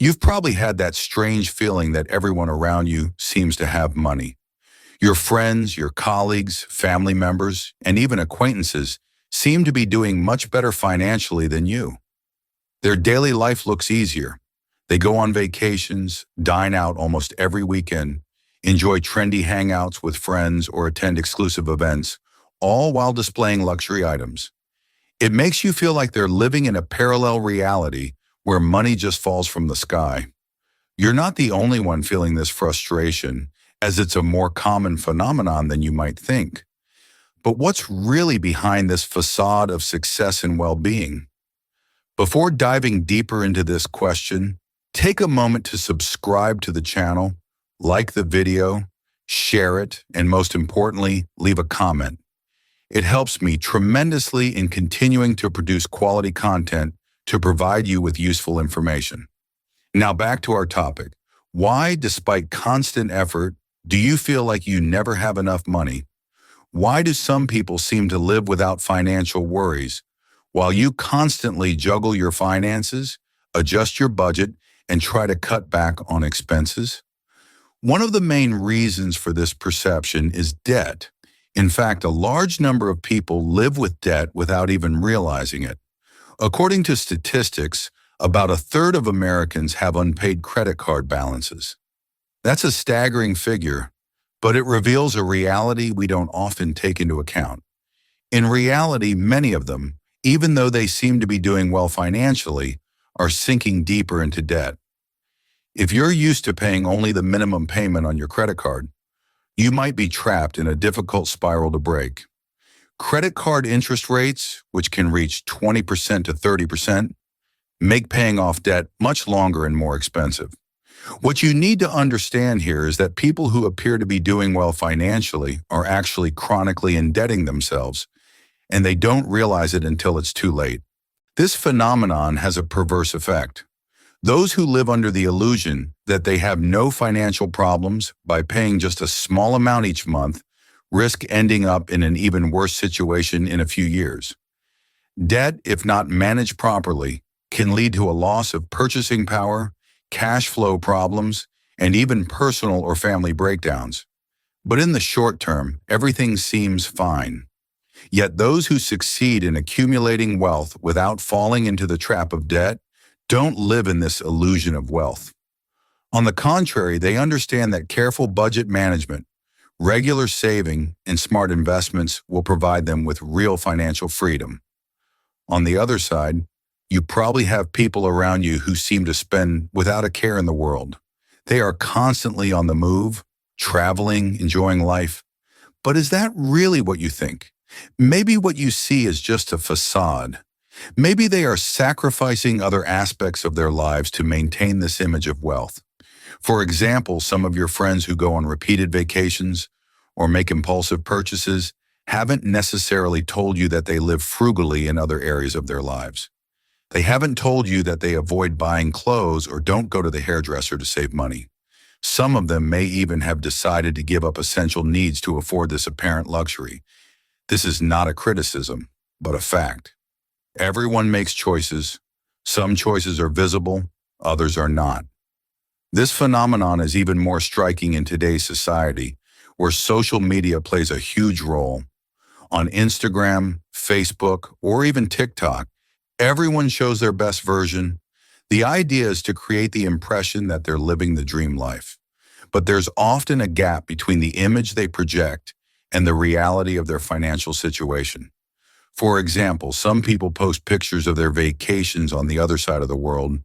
You've probably had that strange feeling that everyone around you seems to have money. Your friends, your colleagues, family members, and even acquaintances seem to be doing much better financially than you. Their daily life looks easier. They go on vacations, dine out almost every weekend, enjoy trendy hangouts with friends, or attend exclusive events, all while displaying luxury items. It makes you feel like they're living in a parallel reality where money just falls from the sky. You're not the only one feeling this frustration, as it's a more common phenomenon than you might think. But what's really behind this facade of success and well-being? Before diving deeper into this question, take a moment to subscribe to the channel, like the video, share it, and most importantly, leave a comment. It helps me tremendously in continuing to produce quality content to provide you with useful information. Now back to our topic. Why, despite constant effort, do you feel like you never have enough money? Why do some people seem to live without financial worries, while you constantly juggle your finances, adjust your budget, and try to cut back on expenses? One of the main reasons for this perception is debt. In fact, a large number of people live with debt without even realizing it. According to statistics, about a third of Americans have unpaid credit card balances. That's a staggering figure, but it reveals a reality we don't often take into account. In reality, many of them, even though they seem to be doing well financially, are sinking deeper into debt. If you're used to paying only the minimum payment on your credit card, you might be trapped in a difficult spiral to break. Credit card interest rates, which can reach 20% to 30%, make paying off debt much longer and more expensive. What you need to understand here is that people who appear to be doing well financially are actually chronically indebting themselves, and they don't realize it until it's too late. This phenomenon has a perverse effect. Those who live under the illusion that they have no financial problems by paying just a small amount each month risk ending up in an even worse situation in a few years. Debt, if not managed properly, can lead to a loss of purchasing power, cash flow problems, and even personal or family breakdowns. But in the short term, everything seems fine. Yet those who succeed in accumulating wealth without falling into the trap of debt don't live in this illusion of wealth. On the contrary, they understand that careful budget management, regular saving, and smart investments will provide them with real financial freedom. On the other side, you probably have people around you who seem to spend without a care in the world. They are constantly on the move, traveling, enjoying life. But is that really what you think? Maybe what you see is just a facade. Maybe they are sacrificing other aspects of their lives to maintain this image of wealth. For example, some of your friends who go on repeated vacations or make impulsive purchases haven't necessarily told you that they live frugally in other areas of their lives. They haven't told you that they avoid buying clothes or don't go to the hairdresser to save money. Some of them may even have decided to give up essential needs to afford this apparent luxury. This is not a criticism, but a fact. Everyone makes choices. Some choices are visible, others are not. This phenomenon is even more striking in today's society, where social media plays a huge role. On Instagram, Facebook, or even TikTok, everyone shows their best version. The idea is to create the impression that they're living the dream life. But there's often a gap between the image they project and the reality of their financial situation. For example, some people post pictures of their vacations on the other side of the world,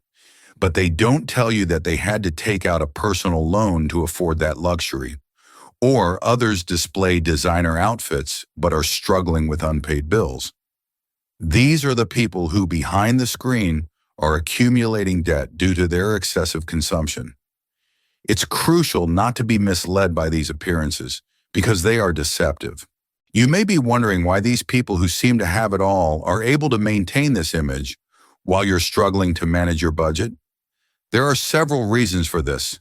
but they don't tell you that they had to take out a personal loan to afford that luxury. Or others display designer outfits but are struggling with unpaid bills. These are the people who, behind the screen, are accumulating debt due to their excessive consumption. It's crucial not to be misled by these appearances because they are deceptive. You may be wondering why these people who seem to have it all are able to maintain this image while you're struggling to manage your budget. There are several reasons for this.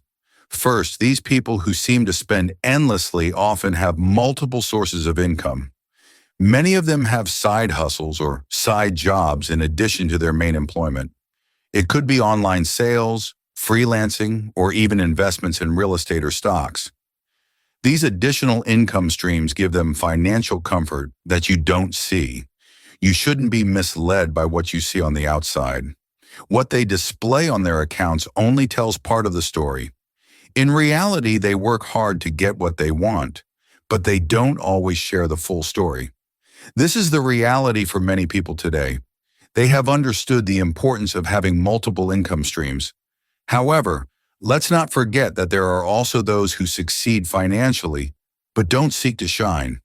First, these people who seem to spend endlessly often have multiple sources of income. Many of them have side hustles or side jobs in addition to their main employment. It could be online sales, freelancing, or even investments in real estate or stocks. These additional income streams give them financial comfort that you don't see. You shouldn't be misled by what you see on the outside. What they display on their accounts only tells part of the story. In reality, they work hard to get what they want, but they don't always share the full story. This is the reality for many people today. They have understood the importance of having multiple income streams. However, let's not forget that there are also those who succeed financially, but don't seek to shine.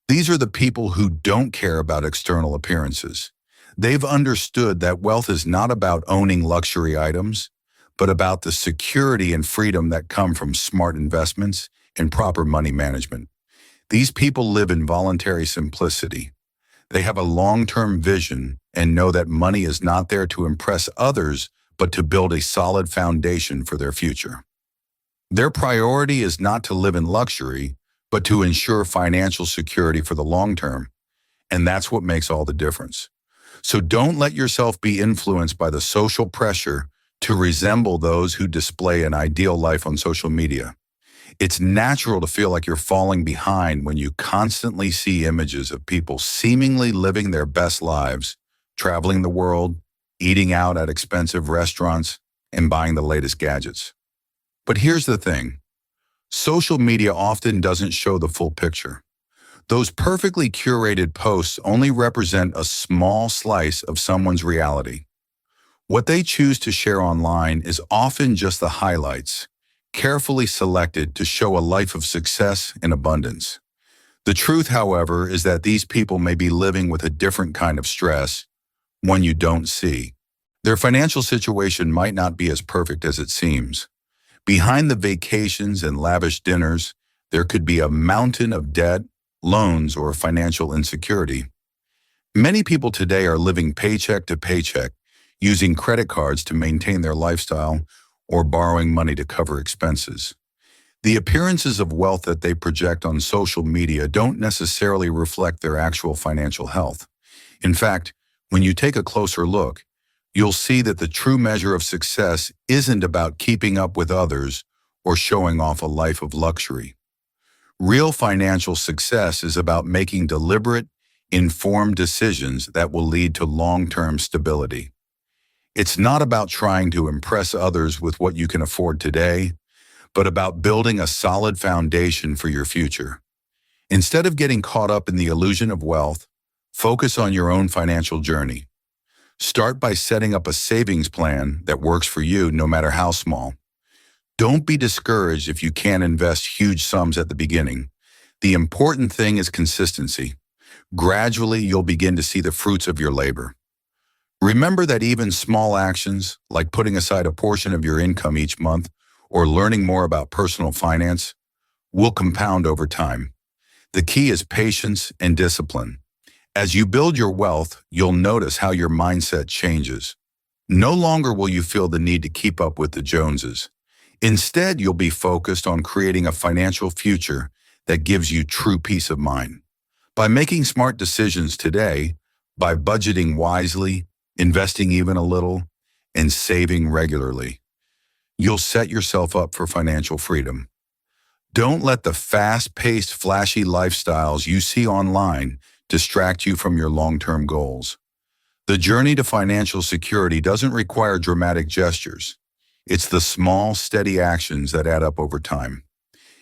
These are the people who don't care about external appearances. They've understood that wealth is not about owning luxury items, but about the security and freedom that come from smart investments and proper money management. These people live in voluntary simplicity. They have a long-term vision and know that money is not there to impress others, but to build a solid foundation for their future. Their priority is not to live in luxury, but to ensure financial security for the long term. And that's what makes all the difference. So don't let yourself be influenced by the social pressure to resemble those who display an ideal life on social media. It's natural to feel like you're falling behind when you constantly see images of people seemingly living their best lives, traveling the world, eating out at expensive restaurants, and buying the latest gadgets. But here's the thing. Social media often doesn't show the full picture. Those perfectly curated posts only represent a small slice of someone's reality. What they choose to share online is often just the highlights, carefully selected to show a life of success and abundance. The truth, however, is that these people may be living with a different kind of stress, one you don't see. Their financial situation might not be as perfect as it seems. Behind the vacations and lavish dinners, there could be a mountain of debt, loans, or financial insecurity. Many people today are living paycheck to paycheck, using credit cards to maintain their lifestyle or borrowing money to cover expenses. The appearances of wealth that they project on social media don't necessarily reflect their actual financial health. In fact, when you take a closer look, you'll see that the true measure of success isn't about keeping up with others or showing off a life of luxury. Real financial success is about making deliberate, informed decisions that will lead to long-term stability. It's not about trying to impress others with what you can afford today, but about building a solid foundation for your future. Instead of getting caught up in the illusion of wealth, focus on your own financial journey. Start by setting up a savings plan that works for you no matter how small. Don't be discouraged if you can't invest huge sums at the beginning. The important thing is consistency. Gradually, you'll begin to see the fruits of your labor. Remember that even small actions, like putting aside a portion of your income each month or learning more about personal finance, will compound over time. The key is patience and discipline. As you build your wealth, you'll notice how your mindset changes. No longer will you feel the need to keep up with the Joneses. Instead, you'll be focused on creating a financial future that gives you true peace of mind. By making smart decisions today, by budgeting wisely, investing even a little, and saving regularly, you'll set yourself up for financial freedom. Don't let the fast-paced, flashy lifestyles you see online distract you from your long-term goals. The journey to financial security doesn't require dramatic gestures. It's the small, steady actions that add up over time.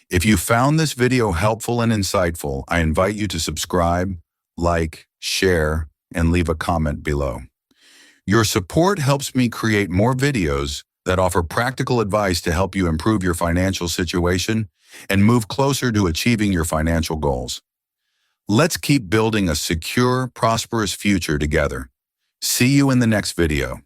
If you found this video helpful and insightful, I invite you to subscribe, like, share, and leave a comment below. Your support helps me create more videos that offer practical advice to help you improve your financial situation and move closer to achieving your financial goals. Let's keep building a secure, prosperous future together. See you in the next video.